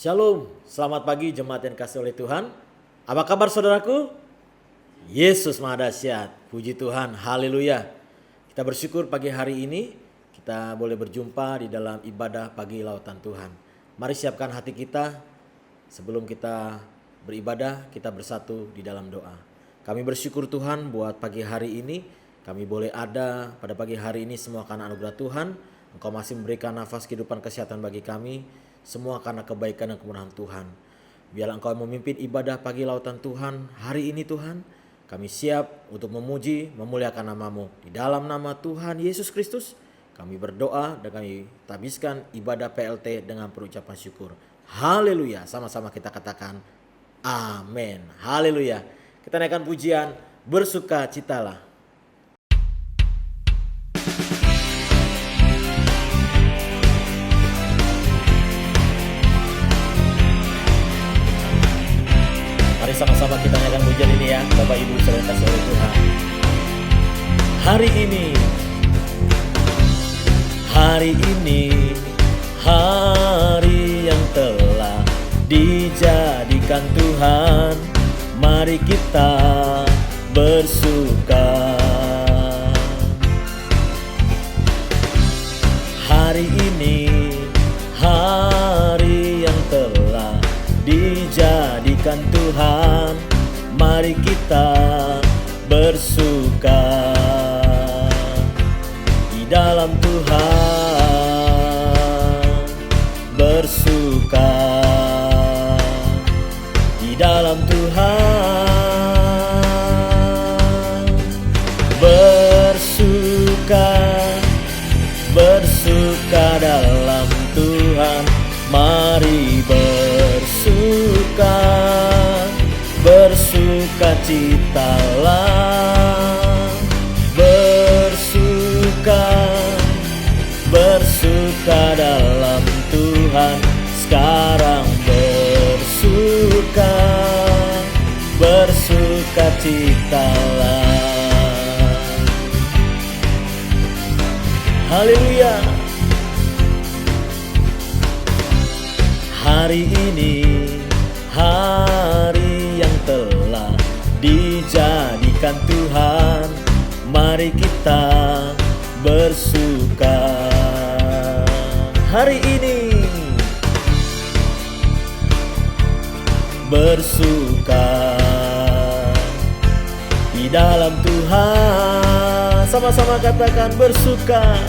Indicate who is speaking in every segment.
Speaker 1: Shalom, selamat pagi jemaat yang kasih oleh Tuhan. Apa kabar saudaraku? Yesus Maha Dahsyat, puji Tuhan, haleluya. Kita bersyukur pagi hari ini kita boleh berjumpa di dalam ibadah pagi lautan Tuhan. Mari siapkan hati kita sebelum kita beribadah, kita bersatu di dalam doa. Kami bersyukur Tuhan buat pagi hari ini kami boleh ada pada pagi hari ini semua karena anugerah Tuhan. Engkau masih memberikan nafas kehidupan kesehatan bagi kami. Semua karena kebaikan dan kemurahan Tuhan. Biarlah Engkau memimpin ibadah pagi lautan Tuhan hari ini Tuhan. Kami siap untuk memuji, memuliakan nama-Mu. Di dalam nama Tuhan Yesus Kristus kami berdoa dan kami tabiskan ibadah PLT dengan perucapan syukur. Haleluya. Sama-sama kita katakan amin. Haleluya. Kita naikkan pujian, bersukacitalah. Mari sama-sama kita naikkan pujian ini ya, Bapak Ibu saudara kasih oleh Tuhan. Hari ini, hari yang telah dijadikan Tuhan. Mari kita bersuka. Hari ini, hari yang telah dijadikan Tuhan, mari kita bersuka di dalam Tuhan, bersuka di dalam Tuhan, bersuka dalam Tuhan, mari bersukacitalah, bersuka dalam Tuhan, sekarang bersukacitalah. Haleluya. Hari ini, hari yang telah dijadikan Tuhan, mari kita bersuka. Hari ini bersuka di dalam Tuhan. Sama-sama katakan bersuka,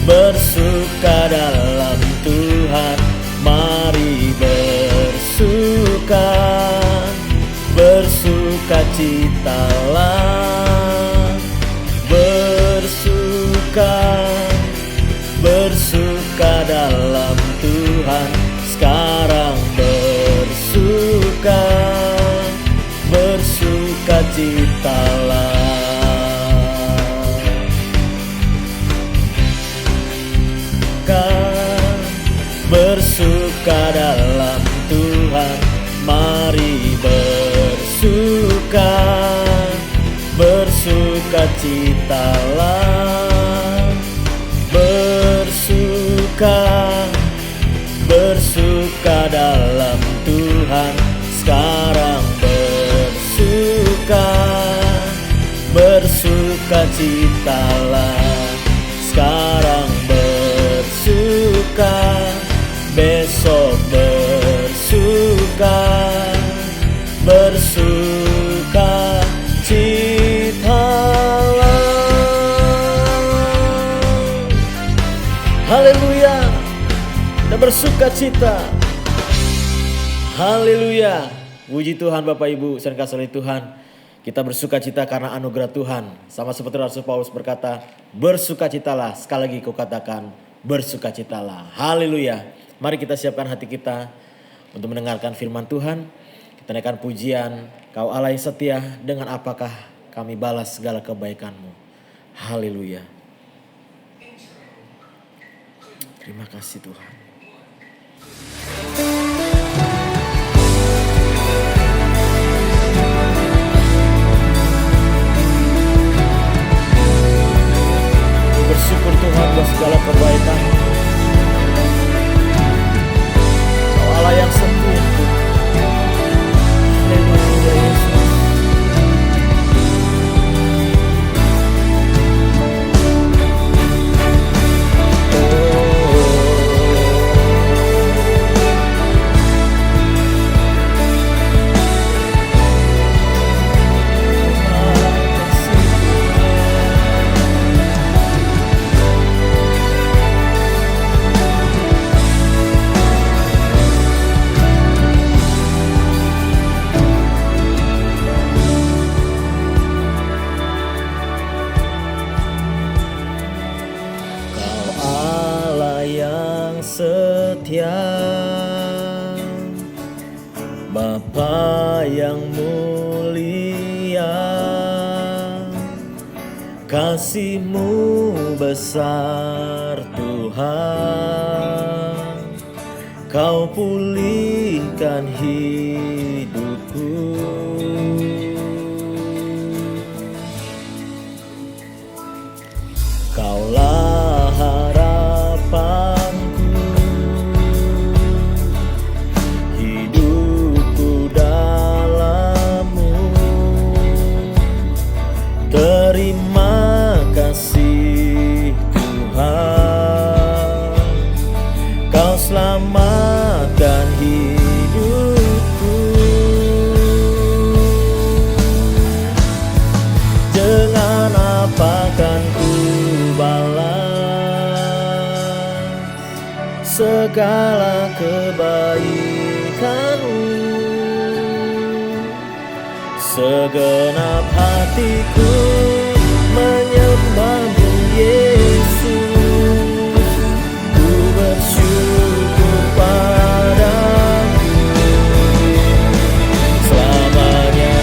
Speaker 1: bersuka dalam Tuhan, mari bersukacitalah, bersuka dalam Tuhan, sekarang bersukacitalah. Bersuka dalam Tuhan, mari bersukacitalah, bersuka dalam Tuhan, sekarang bersukacitalah, sekarang bersuka, besok bersukacitalah. Haleluya. Kita bersukacita. Haleluya. Puji Tuhan Bapak Ibu dan kasih oleh Tuhan. Kita bersukacita karena anugerah Tuhan. Sama seperti Rasul Paulus berkata, bersukacitalah. Sekali lagi kau katakan, bersukacitalah. Haleluya. Mari kita siapkan hati kita untuk mendengarkan firman Tuhan. Kita naikkan pujian, Kau Allah yang setia, dengan apakah kami balas segala kebaikan-Mu. Haleluya. Terima kasih Tuhan. Bersyukur Tuhan buat segala kebaikan. setia, Bapa yang mulia, kasih-Mu besar Tuhan, Kau pulihkan hidupku. Kaulah harapanku, hidupku dalam-Mu. Terima kasih Tuhan, Kau selamatkan hidupku. Dengan apa kan ku balas segala kebaikan-Mu? Segenap hatiku menyembah-Mu Yesus, ku bersyukur padamu selamanya.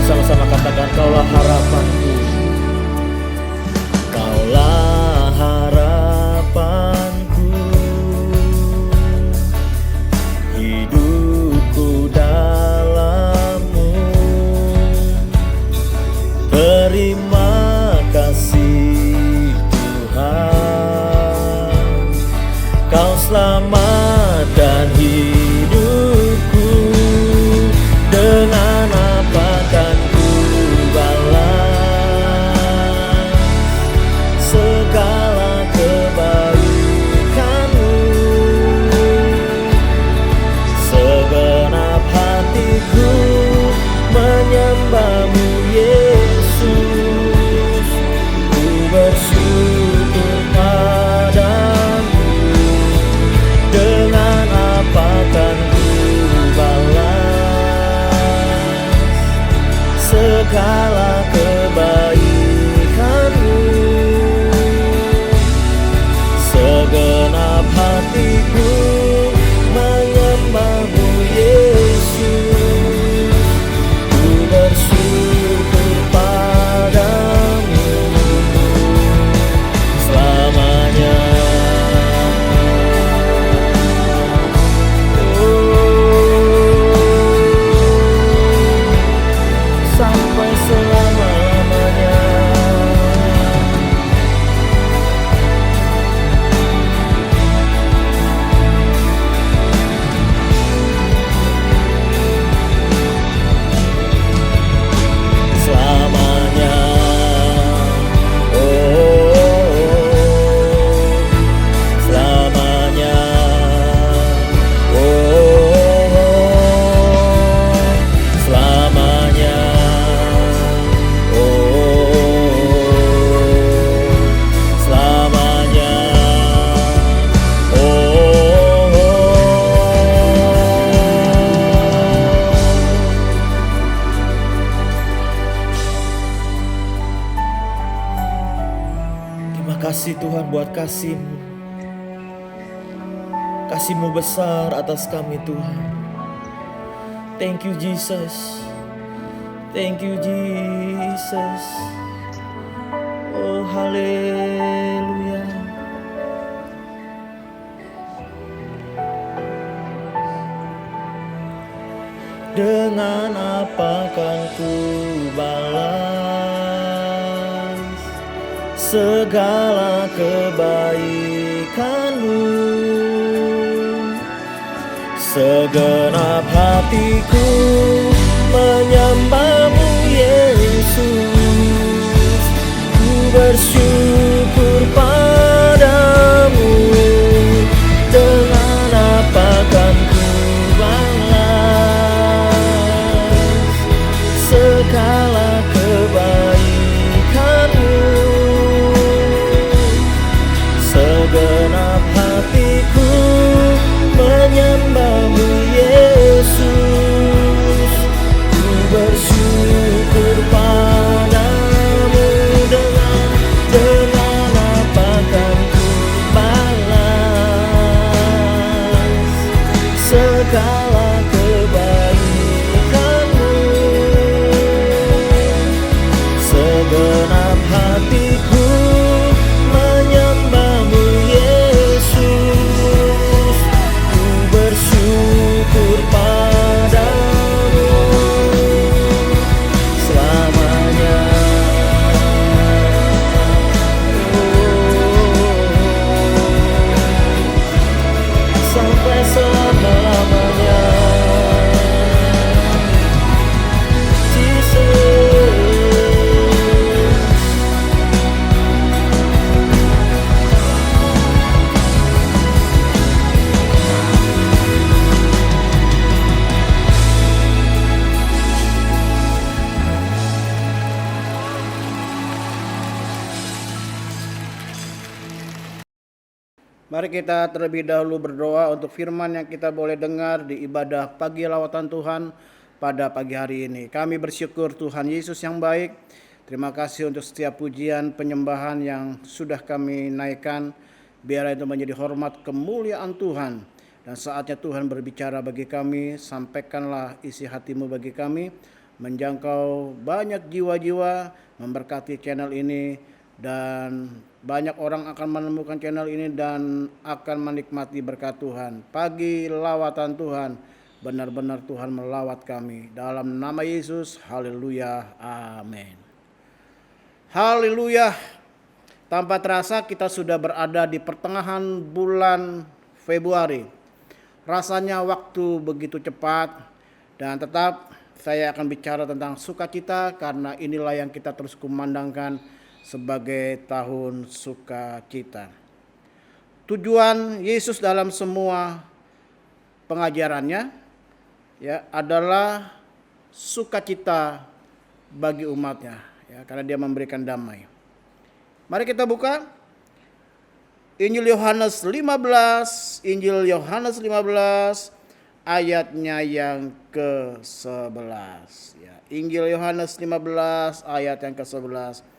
Speaker 1: Sama-sama katakan, Kaulah harapanku, Kaulah harapanku, hidupku dalam-Mu. Terima kasih Tuhan, Kau selamatkan hidupku. Dengan apa kan ku balas segala kebaikan-Mu? Segenap hatiku menyembah-Mu Yesus, ku bersyukur padamu. Dengan apa kan ku balas segala kebaikan-Mu? Segenap hatiku menyembah-Mu Yesus, ku bersyukur padamu selamanya. Sampai selama-lamanya. Selamanya. Selamanya. Selamanya. Selamanya. Terima kasih Tuhan buat kasih-Mu. Kasih-Mu besar atas kami Tuhan. Thank you Jesus. Thank you Jesus. Oh haleluya. Dengan apa kan ku balas segala kebaikan-Mu? Segenap hatiku menyembah-Mu Yesus, ku bersyukur padamu. Dengan apa kan ku balas segala kebaikan-Mu? segala kebaikan-Mu. Segenap hatiku menyembah-Mu Yesus, ku bersyukur padamu selamanya. Sampai selama-lamanya.
Speaker 2: Mari kita terlebih dahulu berdoa untuk firman yang kita boleh dengar di ibadah pagi lawatan Tuhan pada pagi hari ini. Kami bersyukur Tuhan Yesus yang baik. Terima kasih untuk setiap pujian penyembahan yang sudah kami naikkan. Biar itu menjadi hormat kemuliaan Tuhan. Dan saatnya Tuhan berbicara bagi kami. Sampaikanlah isi hati-Mu bagi kami. Menjangkau banyak jiwa-jiwa, memberkati channel ini. Dan banyak orang akan menemukan channel ini dan akan menikmati berkat Tuhan. Pagi lawatan Tuhan, benar-benar Tuhan melawat kami. Dalam nama Yesus, haleluya, amin. Haleluya. Tanpa terasa kita sudah berada di pertengahan bulan Februari. Rasanya waktu begitu cepat, dan tetap saya akan bicara tentang sukacita karena inilah yang kita terus kumandangkan sebagai tahun sukacita. Tujuan Yesus dalam semua pengajarannya ya adalah sukacita bagi umatnya ya, karena dia memberikan damai. Mari kita buka Injil Yohanes 15, Injil Yohanes 15 ayatnya yang ke-11 ya. Injil Yohanes 15 ayat yang ke-11.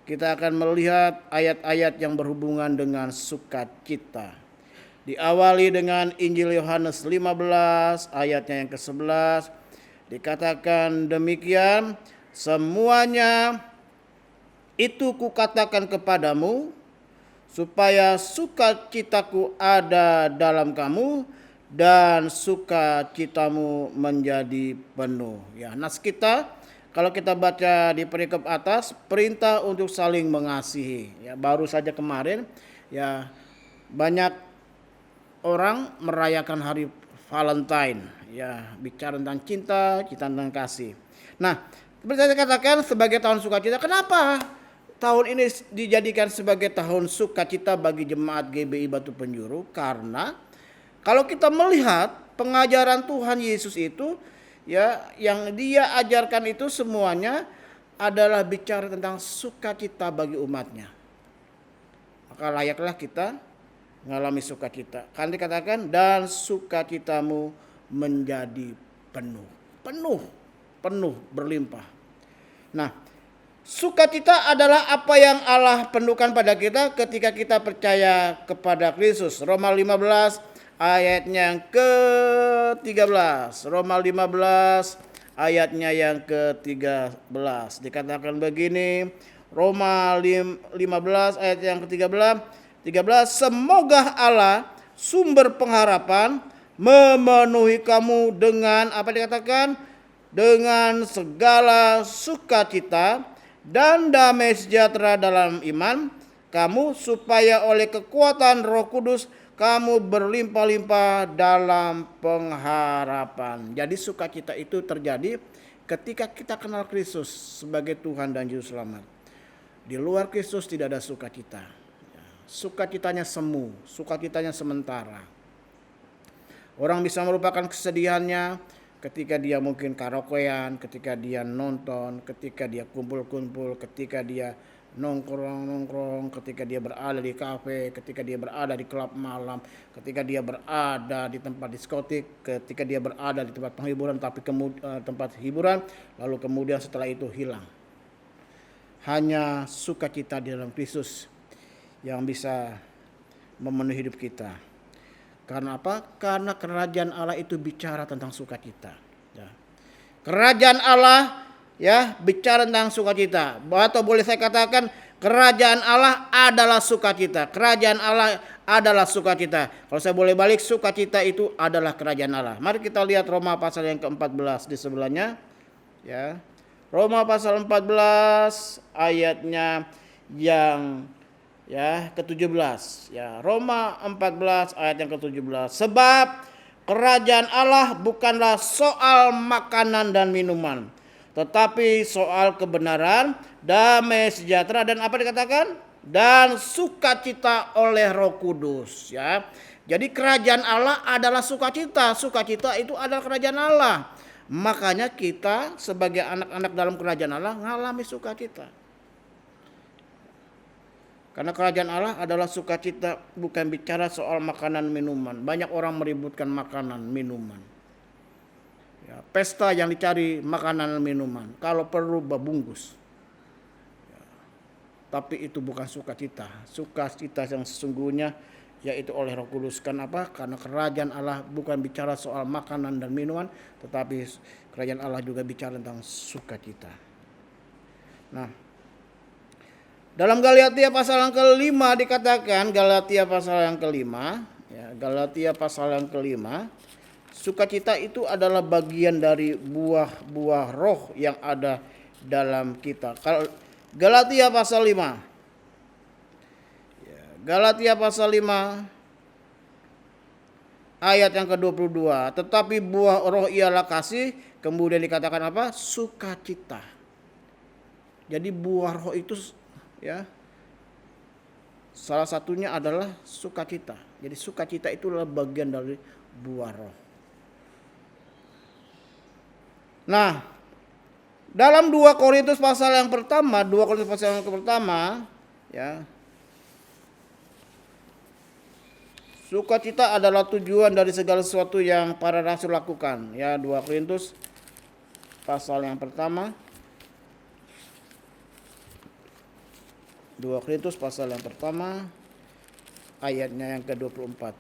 Speaker 2: Kita akan melihat ayat-ayat yang berhubungan dengan sukacita. Diawali dengan Injil Yohanes 15 ayatnya yang ke-11. Dikatakan demikian, semuanya itu kukatakan kepadamu, supaya sukacitaku ada dalam kamu, dan sukacitamu menjadi penuh. Ya, nas kita kalau kita baca di perikop atas, perintah untuk saling mengasihi. Ya, baru saja kemarin ya banyak orang merayakan hari Valentine. Ya, bicara tentang cinta, tentang kasih. Nah, seperti saya katakan sebagai tahun sukacita, kenapa tahun ini dijadikan sebagai tahun sukacita bagi jemaat GBI Batu Penjuru? Karena kalau kita melihat pengajaran Tuhan Yesus itu, ya, yang dia ajarkan itu semuanya adalah bicara tentang sukacita bagi umatnya. Maka layaklah kita mengalami sukacita. Kan dikatakan dan sukacitamu menjadi penuh. Penuh berlimpah. Nah, sukacita adalah apa yang Allah penuhkan pada kita ketika kita percaya kepada Kristus. Roma 15 ayatnya yang ke-13. Roma 15 ayatnya yang ke-13. Dikatakan begini, Roma 15 ayat yang ke-13. 13, semoga Allah sumber pengharapan memenuhi kamu dengan apa dikatakan? Dengan segala sukacita dan damai sejahtera dalam iman kamu, supaya oleh kekuatan Roh Kudus kamu berlimpah-limpah dalam pengharapan. Jadi sukacita itu terjadi ketika kita kenal Kristus sebagai Tuhan dan Juru Selamat. Di luar Kristus tidak ada sukacita. Sukacitanya semu, sukacitanya sementara. Orang bisa melupakan kesedihannya ketika dia mungkin karaokean, ketika dia nonton, ketika dia kumpul-kumpul, ketika dia nongkrong, ketika dia berada di kafe, ketika dia berada di klub malam, ketika dia berada di tempat diskotik, ketika dia berada di tempat penghiburan, tapi tempat hiburan, lalu kemudian setelah itu hilang. Hanya sukacita di dalam Kristus yang bisa memenuhi hidup kita. Karena apa? Karena kerajaan Allah itu bicara tentang sukacita. Ya. Kerajaan Allah ya bicara tentang sukacita. Atau boleh saya katakan kerajaan Allah adalah sukacita. Kerajaan Allah adalah sukacita. Kalau saya boleh balik, sukacita itu adalah kerajaan Allah. Mari kita lihat Roma pasal yang ke-14 di sebelahnya. Ya. Roma pasal 14 ayatnya yang ke-17 ya. Roma 14 ayat yang ke-17. Sebab kerajaan Allah bukanlah soal makanan dan minuman, tetapi soal kebenaran, damai sejahtera dan apa dikatakan? Dan sukacita oleh Roh Kudus ya. Jadi kerajaan Allah adalah sukacita. Sukacita itu adalah kerajaan Allah. Makanya kita sebagai anak-anak dalam kerajaan Allah mengalami sukacita. Karena kerajaan Allah adalah sukacita, bukan bicara soal makanan minuman. Banyak orang meributkan makanan minuman. Ya, pesta yang dicari makanan minuman. Kalau perlu babungkus. Ya, tapi itu bukan sukacita. Sukacita yang sesungguhnya yaitu oleh Roh Kudus. Kenapa? Karena kerajaan Allah bukan bicara soal makanan dan minuman, tetapi kerajaan Allah juga bicara tentang sukacita. Nah, dalam Galatia pasal yang ke-5 dikatakan, Galatia pasal yang ke-5, ya, Galatia pasal yang ke-5, sukacita itu adalah bagian dari buah-buah roh yang ada dalam kita. Kalau Galatia pasal 5, ya, Galatia pasal 5 ayat yang ke-22, tetapi buah roh ialah kasih, kemudian dikatakan apa? Sukacita. Jadi buah roh itu ya, salah satunya adalah sukacita. Jadi sukacita itu adalah bagian dari buah roh. Nah, dalam 2 Korintus pasal yang pertama, 2 Korintus pasal yang pertama, ya, sukacita adalah tujuan dari segala sesuatu yang para rasul lakukan. Ya, 2 Korintus pasal yang pertama. 2 Korintus pasal yang pertama ayatnya yang ke-24.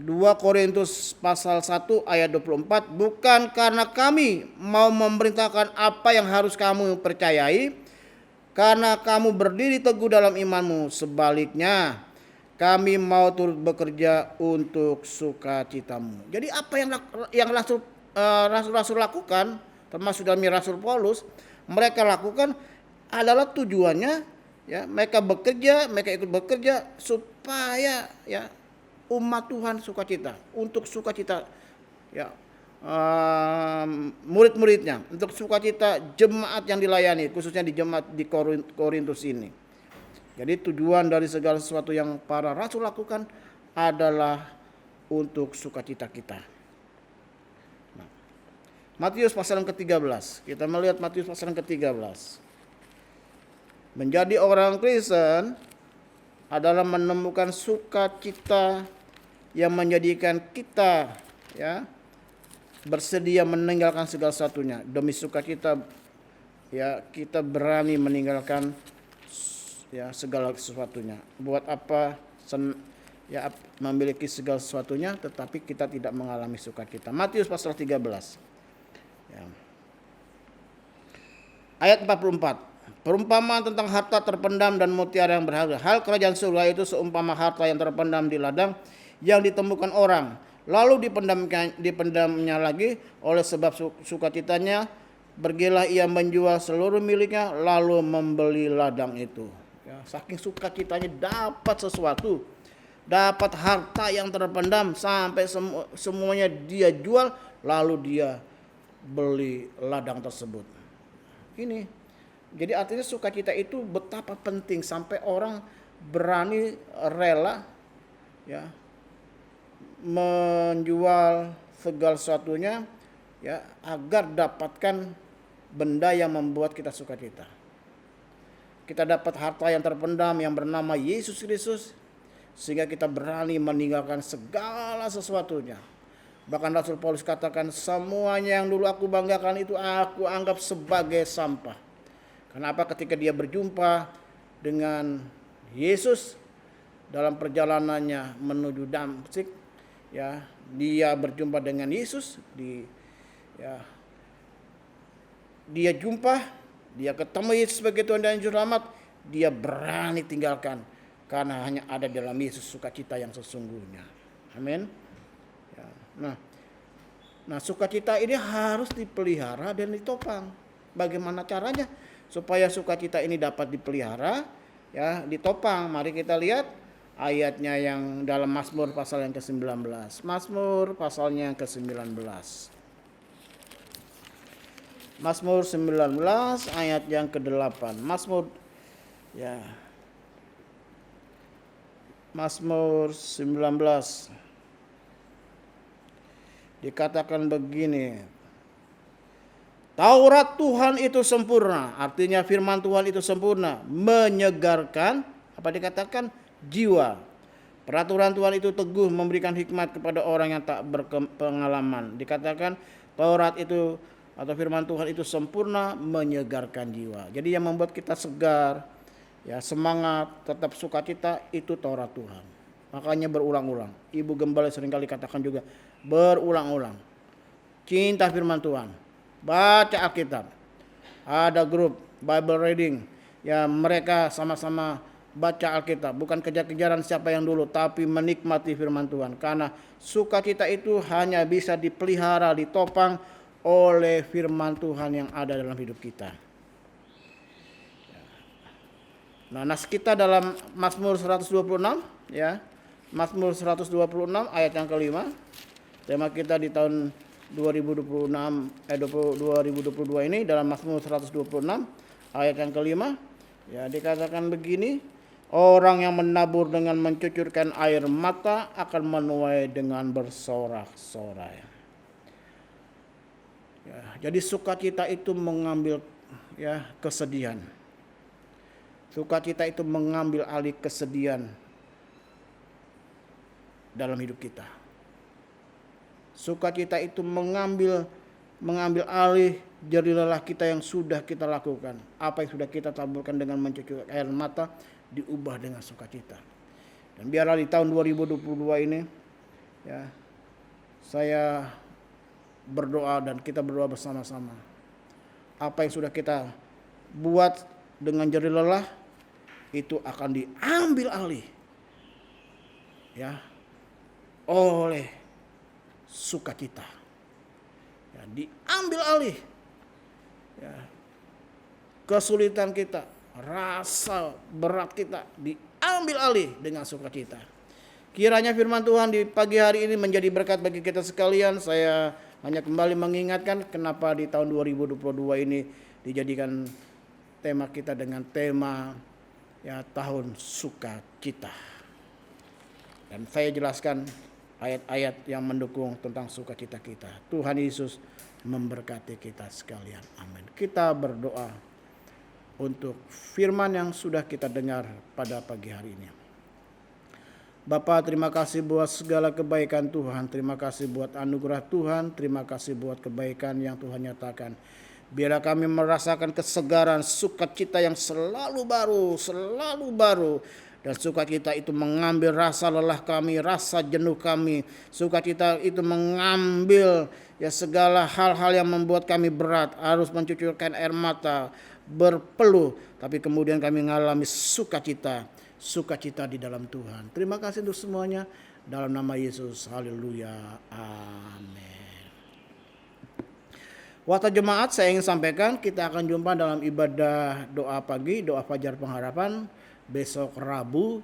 Speaker 2: 2 Korintus pasal 1 ayat 24, bukan karena kami mau memerintahkan apa yang harus kamu percayai, karena kamu berdiri teguh dalam imanmu. Sebaliknya, kami mau turut bekerja untuk sukacitamu. Jadi apa yang rasul lakukan, termasuk dalam Rasul Paulus, mereka lakukan adalah tujuannya ya, mereka ikut bekerja supaya ya umat Tuhan sukacita, untuk sukacita ya murid-muridnya, untuk sukacita jemaat yang dilayani, khususnya di jemaat di Korintus ini. Jadi tujuan dari segala sesuatu yang para rasul lakukan adalah untuk sukacita kita. Nah, Matius pasal yang ke-13. Kita melihat Matius pasal yang ke-13. Menjadi orang Kristen adalah menemukan sukacita yang menjadikan kita ya bersedia meninggalkan segala sesuatunya. Demi sukacita ya kita berani meninggalkan ya segala sesuatunya. Buat apa ya memiliki segala sesuatunya tetapi kita tidak mengalami sukacita. Matius pasal 13 ya. Ayat 44. Perumpamaan tentang harta terpendam dan mutiara yang berharga. Hal kerajaan surga itu seumpama harta yang terpendam di ladang yang ditemukan orang, lalu dipendamnya lagi. Oleh sebab sukacitanya pergilah ia menjual seluruh miliknya lalu membeli ladang itu. Ya, saking sukacitanya dapat sesuatu, dapat harta yang terpendam sampai semuanya dia jual, lalu dia beli ladang tersebut. Ini jadi artinya sukacita itu betapa penting sampai orang berani rela ya menjual segala sesuatunya ya agar dapatkan benda yang membuat kita sukacita. Kita dapat harta yang terpendam yang bernama Yesus Kristus, sehingga kita berani meninggalkan segala sesuatunya Bahkan Rasul Paulus katakan, semuanya yang dulu aku banggakan itu aku anggap sebagai sampah. Kenapa? Ketika dia berjumpa dengan Yesus dalam perjalanannya menuju Damsyik, ya, dia berjumpa dengan Yesus, dia ketemu Yesus sebagai Tuhan dan Juru Selamat, dia berani tinggalkan karena hanya ada dalam Yesus sukacita yang sesungguhnya. Amin. Ya. Nah, sukacita ini harus dipelihara dan ditopang. Bagaimana caranya supaya sukacita ini dapat dipelihara, ya, ditopang? Mari kita lihat ayatnya yang dalam Mazmur pasal yang ke-19. Mazmur pasalnya yang ke-19. Mazmur 19 ayat yang ke-8. Mazmur 19 dikatakan begini. Taurat Tuhan itu sempurna, artinya firman Tuhan itu sempurna, menyegarkan, apa dikatakan? Jiwa. Peraturan Tuhan itu teguh, memberikan hikmat kepada orang yang tak berpengalaman. Dikatakan Taurat itu atau firman Tuhan itu sempurna, menyegarkan jiwa. Jadi yang membuat kita segar, ya, semangat, tetap sukacita, itu Taurat Tuhan. Makanya berulang-ulang. Ibu Gembala seringkali katakan juga berulang-ulang. Cinta firman Tuhan. Baca Alkitab. Ada grup Bible reading, ya, mereka sama-sama baca Alkitab, bukan kejar-kejaran siapa yang dulu, tapi menikmati firman Tuhan. Karena sukacita itu hanya bisa dipelihara, ditopang oleh firman Tuhan yang ada dalam hidup kita. Nah, nas kita dalam Mazmur 126, ya. Mazmur 126 ayat yang kelima. Tema kita di tahun 2022 ini dalam Mazmur 126 ayat yang kelima, ya, dikatakan begini, orang yang menabur dengan mencucurkan air mata akan menuai dengan bersorak-sorai. Ya, jadi sukacita itu mengambil, ya, kesedihan. Sukacita itu mengambil alih kesedihan dalam hidup kita. Sukacita itu mengambil alih jerih lelah kita yang sudah kita lakukan. Apa yang sudah kita taburkan dengan mencucurkan air mata diubah dengan sukacita. Dan biarlah di tahun 2022 ini, ya, saya berdoa dan kita berdoa bersama-sama. Apa yang sudah kita buat dengan jerih lelah itu akan diambil alih, ya, oleh sukacita. Ya, diambil alih, ya, kesulitan kita, rasa berat kita diambil alih dengan sukacita. Kiranya firman Tuhan di pagi hari ini menjadi berkat bagi kita sekalian. Saya hanya kembali mengingatkan kenapa di tahun 2022 ini dijadikan tema kita dengan tema, ya, tahun sukacita. Dan saya jelaskan ayat-ayat yang mendukung tentang sukacita kita. Tuhan Yesus memberkati kita sekalian. Amin. Kita berdoa untuk firman yang sudah kita dengar pada pagi hari ini. Bapa, terima kasih buat segala kebaikan Tuhan. Terima kasih buat anugerah Tuhan. Terima kasih buat kebaikan yang Tuhan nyatakan. Biarlah kami merasakan kesegaran, sukacita yang selalu baru. Dan sukacita itu mengambil rasa lelah kami, rasa jenuh kami. Sukacita itu mengambil, ya, segala hal-hal yang membuat kami berat, harus mencucurkan air mata, berpeluh. Tapi kemudian kami mengalami sukacita di dalam Tuhan. Terima kasih untuk semuanya. Dalam nama Yesus, haleluya, amin. Waktu jemaat, saya ingin sampaikan kita akan jumpa dalam ibadah doa pagi, doa fajar pengharapan besok Rabu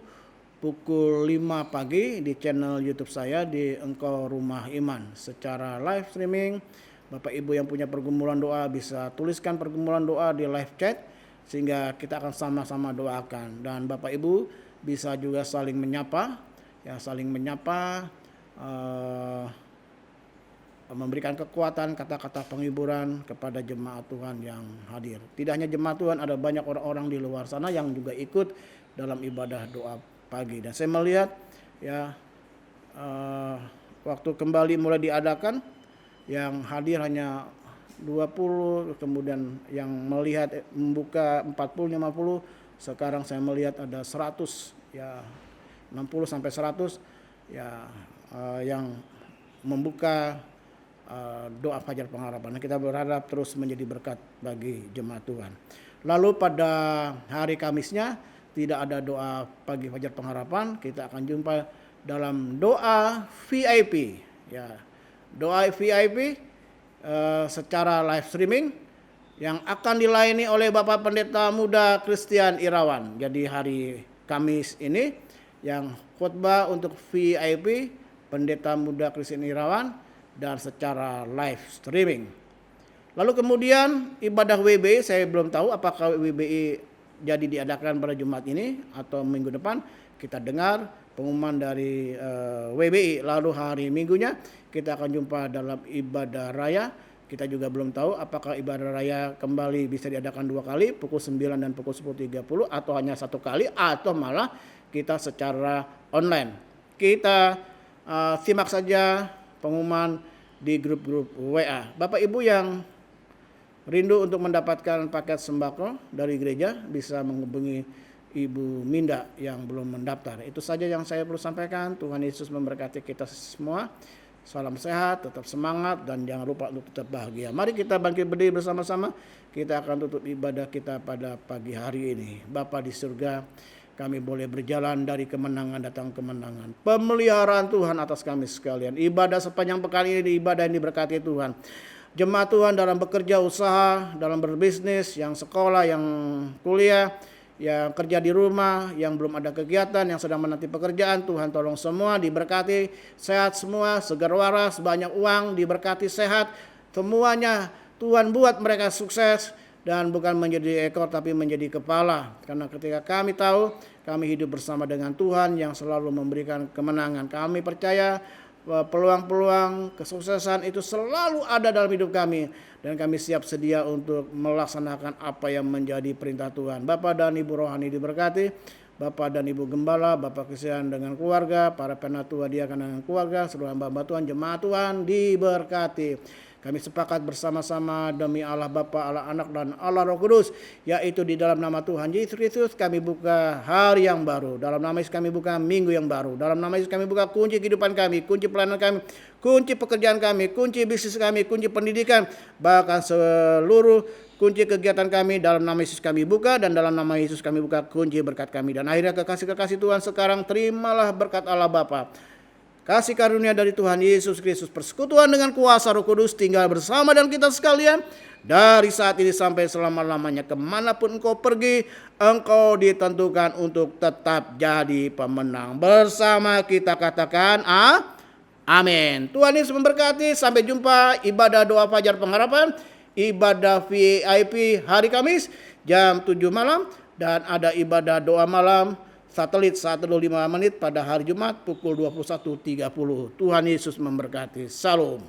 Speaker 2: pukul 5 pagi di channel YouTube saya di Engkau Rumah Iman secara live streaming. Bapak Ibu yang punya pergumulan doa bisa tuliskan pergumulan doa di live chat sehingga kita akan sama-sama doakan. Dan Bapak Ibu bisa juga saling menyapa, memberikan kekuatan, kata-kata penghiburan kepada jemaat Tuhan yang hadir. Tidak hanya jemaat Tuhan, ada banyak orang-orang di luar sana yang juga ikut dalam ibadah doa pagi. Dan saya melihat, ya, waktu kembali mulai diadakan, yang hadir hanya 20, kemudian yang melihat membuka 40 50, sekarang saya melihat ada 100, ya 60 sampai 100 ya yang membuka doa fajar pengharapan. Kita berharap terus menjadi berkat bagi jemaat Tuhan. Lalu pada hari Kamisnya tidak ada doa pagi fajar pengharapan, kita akan jumpa dalam doa VIP, ya. Doa VIP secara live streaming yang akan dilayani oleh Bapak Pendeta Muda Christian Irawan. Jadi hari Kamis ini yang khotbah untuk VIP Pendeta Muda Christian Irawan dan secara live streaming. Lalu kemudian ibadah WBI, saya belum tahu apakah WBI jadi diadakan pada Jumat ini atau minggu depan. Kita dengar pengumuman dari WBI. Lalu hari Minggunya kita akan jumpa dalam ibadah raya. Kita juga belum tahu apakah ibadah raya kembali bisa diadakan 2 kali, pukul 9 dan pukul 10.30, atau hanya 1 kali, atau malah kita secara online. Kita simak saja pengumuman di grup-grup WA. Bapak Ibu yang rindu untuk mendapatkan paket sembako dari gereja bisa menghubungi Ibu Minda yang belum mendaftar. Itu saja yang saya perlu sampaikan. Tuhan Yesus memberkati kita semua. Salam sehat, tetap semangat, dan jangan lupa untuk tetap bahagia. Mari kita bangkit berdiri bersama-sama. Kita akan tutup ibadah kita pada pagi hari ini. Bapa di surga, kami boleh berjalan dari kemenangan datang kemenangan. Pemeliharaan Tuhan atas kami sekalian. Ibadah sepanjang pekan ini ibadah yang diberkati Tuhan. Jemaat Tuhan dalam bekerja, usaha, dalam berbisnis, yang sekolah, yang kuliah, yang kerja di rumah, yang belum ada kegiatan, yang sedang menanti pekerjaan, Tuhan tolong semua diberkati, sehat semua, segar waras, banyak uang, diberkati sehat, semuanya Tuhan buat mereka sukses dan bukan menjadi ekor tapi menjadi kepala. Karena ketika kami tahu kami hidup bersama dengan Tuhan yang selalu memberikan kemenangan, kami percaya peluang-peluang kesuksesan itu selalu ada dalam hidup kami, dan kami siap sedia untuk melaksanakan apa yang menjadi perintah Tuhan. Bapak dan Ibu rohani diberkati, Bapak dan Ibu gembala, Bapak Christian dengan keluarga, para penatua diakan dengan keluarga, seluruh hamba Tuhan, jemaat Tuhan diberkati. Kami sepakat bersama-sama demi Allah Bapa, Allah Anak, dan Allah Roh Kudus, yaitu di dalam nama Tuhan Yesus Kristus kami buka hari yang baru. Dalam nama Yesus kami buka minggu yang baru. Dalam nama Yesus kami buka kunci kehidupan kami, kunci pelayanan kami, kunci pekerjaan kami, kunci bisnis kami, kunci pendidikan, bahkan seluruh kunci kegiatan kami. Dalam nama Yesus kami buka, dan dalam nama Yesus kami buka kunci berkat kami. Dan akhirnya kekasih-kekasih Tuhan sekarang terimalah berkat Allah Bapa, kasih karunia dari Tuhan Yesus Kristus, persekutuan dengan kuasa Roh Kudus tinggal bersama dan kita sekalian dari saat ini sampai selama-lamanya. Kemanapun engkau pergi, engkau ditentukan untuk tetap jadi pemenang. Bersama kita katakan amin. Tuhan Yesus memberkati. Sampai jumpa ibadah doa fajar pengharapan, ibadah VIP hari Kamis jam 7 malam, dan ada ibadah doa malam satelit 1:05 pada hari Jumat pukul 21.30. Tuhan Yesus memberkati. Salam.